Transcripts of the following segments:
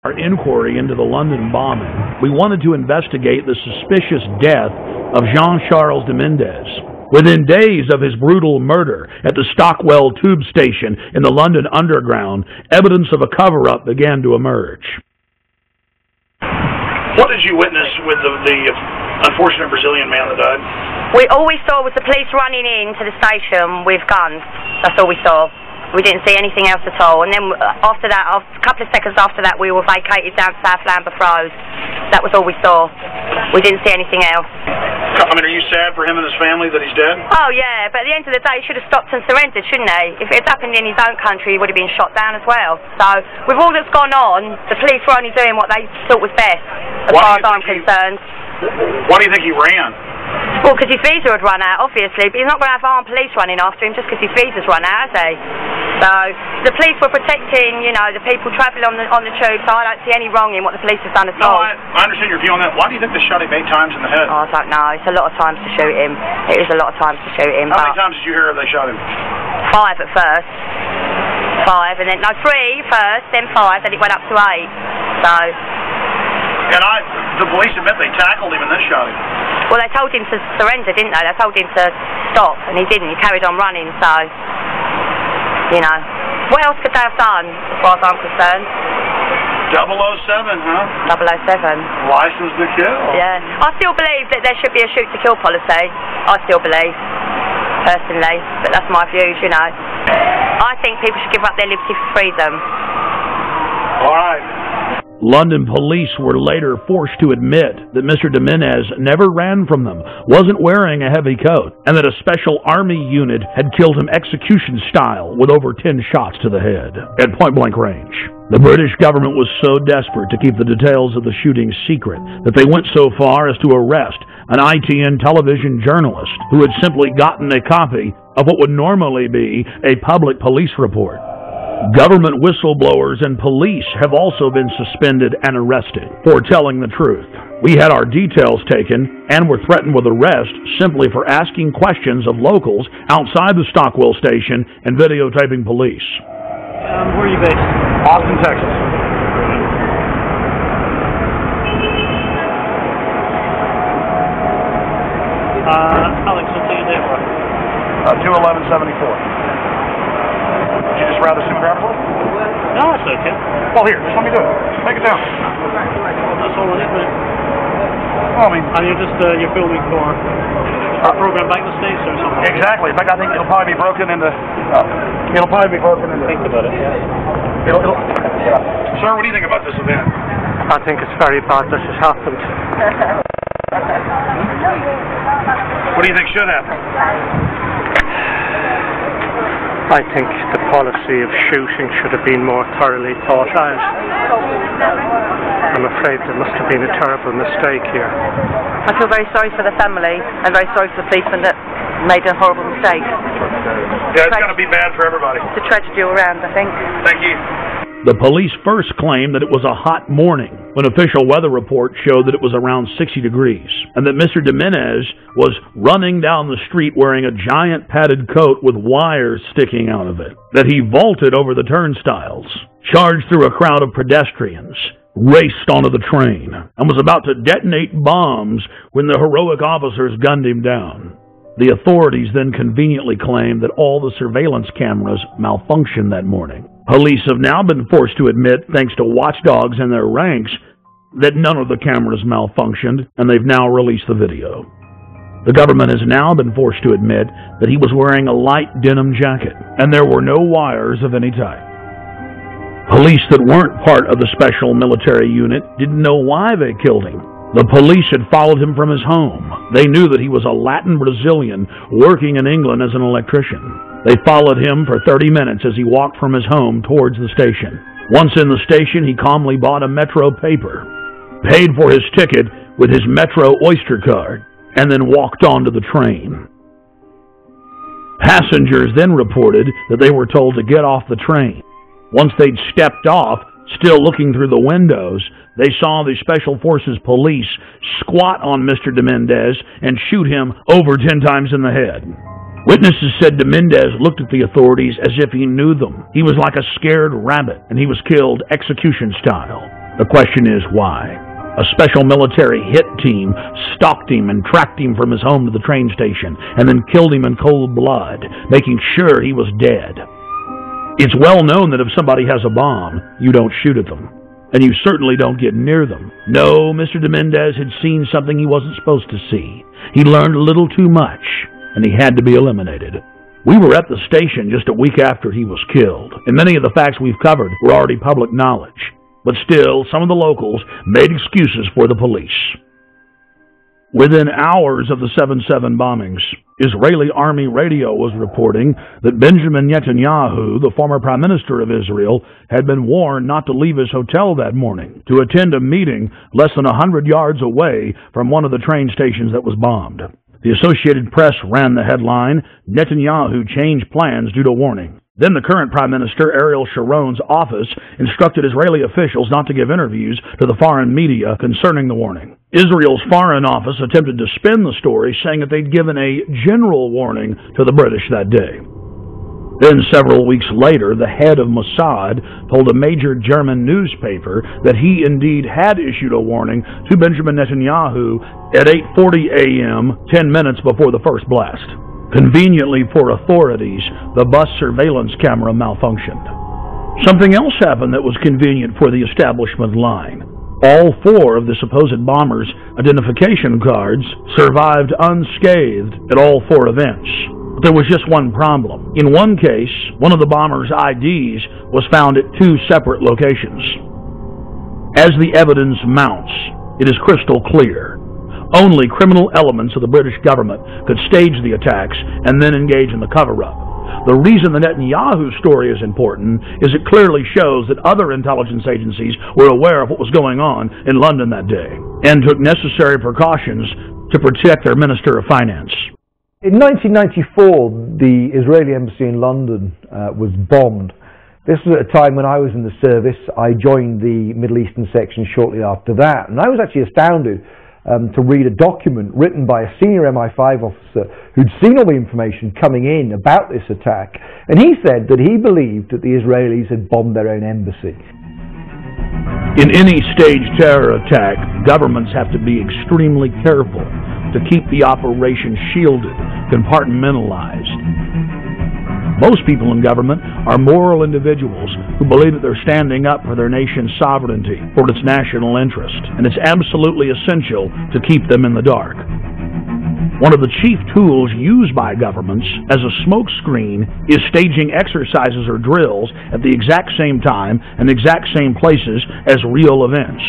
Our inquiry into the London bombing, we wanted to investigate the suspicious death of Jean-Charles Dominguez. Within days of his brutal murder at the Stockwell tube station in the London Underground, evidence of a cover-up began to emerge. What did you witness with the unfortunate Brazilian man that died? All we saw was the police running into the station with guns. That's all we saw. We didn't see anything else at all. And then after that, a couple of seconds after that, we were vacated down South Lambeth Road. That was all we saw. We didn't see anything else. I mean, are you sad for him and his family that he's dead? Oh, yeah, but at the end of the day, he should have stopped and surrendered, shouldn't he? If it had happened in his own country, he would have been shot down as well. So, with all that's gone on, the police were only doing what they thought was best, as far as I'm concerned. Why do you think he ran? Well, because his visa had run out, obviously, but he's not going to have armed police running after him just because his visa's run out, has he? So, the police were protecting, you know, the people travelling on the tube, so I don't see any wrong in what the police have done at all. No, I understand your view on that. Why do you think they shot him 8 times in the head? Oh, I don't know. It's a lot of times to shoot him. It is a lot of times to shoot him. How many times did you hear they shot him? 5 at first. 5, and then, no, 3 first, then 5, then it went up to 8. So... And the police admit they tackled him and then shot him. Well, they told him to surrender, didn't they? They told him to stop, and he didn't. He carried on running, so, you know. What else could they have done, as far as I'm concerned? 007, huh? 007. License to kill. Yeah. I still believe that there should be a shoot-to-kill policy. I still believe, personally. But that's my views, you know. I think people should give up their liberty for freedom. All right. London police were later forced to admit that Mr. Dominguez never ran from them, wasn't wearing a heavy coat, and that a special army unit had killed him execution style with over 10 shots to the head at point-blank range. The British government was so desperate to keep the details of the shooting secret that they went so far as to arrest an ITN television journalist who had simply gotten a copy of what would normally be a public police report. Government whistleblowers and police have also been suspended and arrested for telling the truth. We had our details taken and were threatened with arrest simply for asking questions of locals outside the Stockwell station and videotaping police. Where are you based? Austin, Texas. Alex, what's your name? 21174. Would you just rather zoom grab for it? No, it's okay. Well, here, just let me do it. Take it down. That's all it is, mate. Well, I mean... And you're filming for a program back in the States or something? Exactly. In fact, I think it'll probably be broken into... Think about it. Sir, what do you think about this event? I think it's very bad this has happened. What do you think should happen? I think the policy of shooting should have been more thoroughly thought out. I'm afraid there must have been a terrible mistake here. I feel very sorry for the family and very sorry for the policeman that made a horrible mistake. Yeah, it's going to be bad for everybody. It's a tragedy all around, I think. Thank you. The police first claimed that it was a hot morning when official weather reports showed that it was around 60 degrees and that Mr. Dominguez was running down the street wearing a giant padded coat with wires sticking out of it, that he vaulted over the turnstiles, charged through a crowd of pedestrians, raced onto the train, and was about to detonate bombs when the heroic officers gunned him down. The authorities then conveniently claimed that all the surveillance cameras malfunctioned that morning. Police have now been forced to admit, thanks to watchdogs in their ranks, that none of the cameras malfunctioned, and they've now released the video. The government has now been forced to admit that he was wearing a light denim jacket, and there were no wires of any type. Police that weren't part of the special military unit didn't know why they killed him. The police had followed him from his home. They knew that he was a Latin Brazilian working in England as an electrician. They followed him for 30 minutes as he walked from his home towards the station. Once in the station, he calmly bought a Metro paper, paid for his ticket with his Metro Oyster card, and then walked onto the train. Passengers then reported that they were told to get off the train. Once they'd stepped off, still looking through the windows, they saw the Special Forces police squat on Mr. Dominguez and shoot him over 10 times in the head. Witnesses said Dominguez looked at the authorities as if he knew them. He was like a scared rabbit, and he was killed execution style. The question is why? A special military hit team stalked him and tracked him from his home to the train station and then killed him in cold blood, making sure he was dead. It's well known that if somebody has a bomb, you don't shoot at them. And you certainly don't get near them. No, Mr. Dominguez had seen something he wasn't supposed to see. He learned a little too much, and he had to be eliminated. We were at the station just a week after he was killed, and many of the facts we've covered were already public knowledge. But still, some of the locals made excuses for the police. Within hours of the 7/7 bombings, Israeli Army radio was reporting that Benjamin Netanyahu, the former Prime Minister of Israel, had been warned not to leave his hotel that morning to attend a meeting less than 100 yards away from one of the train stations that was bombed. The Associated Press ran the headline, "Netanyahu changed plans due to warning." Then the current Prime Minister, Ariel Sharon's office, instructed Israeli officials not to give interviews to the foreign media concerning the warning. Israel's Foreign Office attempted to spin the story, saying that they'd given a general warning to the British that day. Then, several weeks later, the head of Mossad told a major German newspaper that he indeed had issued a warning to Benjamin Netanyahu at 8:40 a.m., 10 minutes before the first blast. Conveniently for authorities, the bus surveillance camera malfunctioned. Something else happened that was convenient for the establishment line. All 4 of the supposed bombers' identification cards survived unscathed at all 4 events. But there was just one problem. In one case, one of the bombers' IDs was found at 2 separate locations. As the evidence mounts, it is crystal clear. Only criminal elements of the British government could stage the attacks and then engage in the cover-up. The reason the Netanyahu story is important is it clearly shows that other intelligence agencies were aware of what was going on in London that day and took necessary precautions to protect their Minister of Finance. In 1994, the Israeli embassy in London was bombed. This was at a time when I was in the service. I joined the Middle Eastern section shortly after that, and I was actually astounded to read a document written by a senior MI5 officer who'd seen all the information coming in about this attack, and he said that he believed that the Israelis had bombed their own embassy. In any staged terror attack, governments have to be extremely careful to keep the operation shielded, compartmentalized. Most people in government are moral individuals who believe that they're standing up for their nation's sovereignty, for its national interest, and it's absolutely essential to keep them in the dark. One of the chief tools used by governments as a smokescreen is staging exercises or drills at the exact same time and exact same places as real events.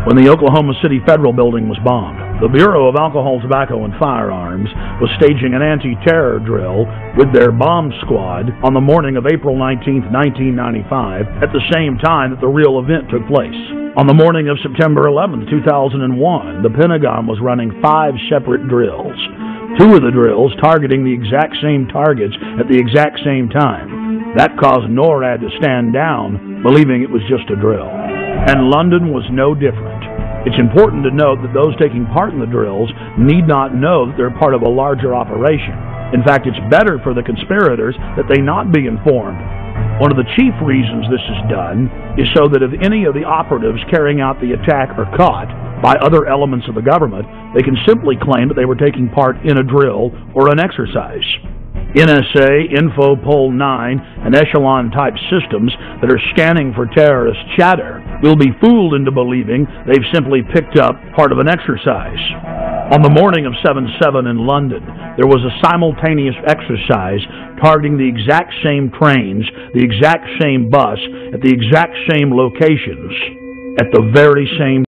When the Oklahoma City Federal Building was bombed, the Bureau of Alcohol, Tobacco, and Firearms was staging an anti-terror drill with their bomb squad on the morning of April 19, 1995, at the same time that the real event took place. On the morning of September 11, 2001, the Pentagon was running 5 separate drills. 2 of the drills targeting the exact same targets at the exact same time. That caused NORAD to stand down, believing it was just a drill. And London was no different. It's important to note that those taking part in the drills need not know that they're part of a larger operation. In fact, it's better for the conspirators that they not be informed. One of the chief reasons this is done is so that if any of the operatives carrying out the attack are caught by other elements of the government, they can simply claim that they were taking part in a drill or an exercise. NSA, Infopol 9, and Echelon-type systems that are scanning for terrorist chatter will be fooled into believing they've simply picked up part of an exercise. On the morning of 7/7 in London, there was a simultaneous exercise targeting the exact same trains, the exact same bus, at the exact same locations, at the very same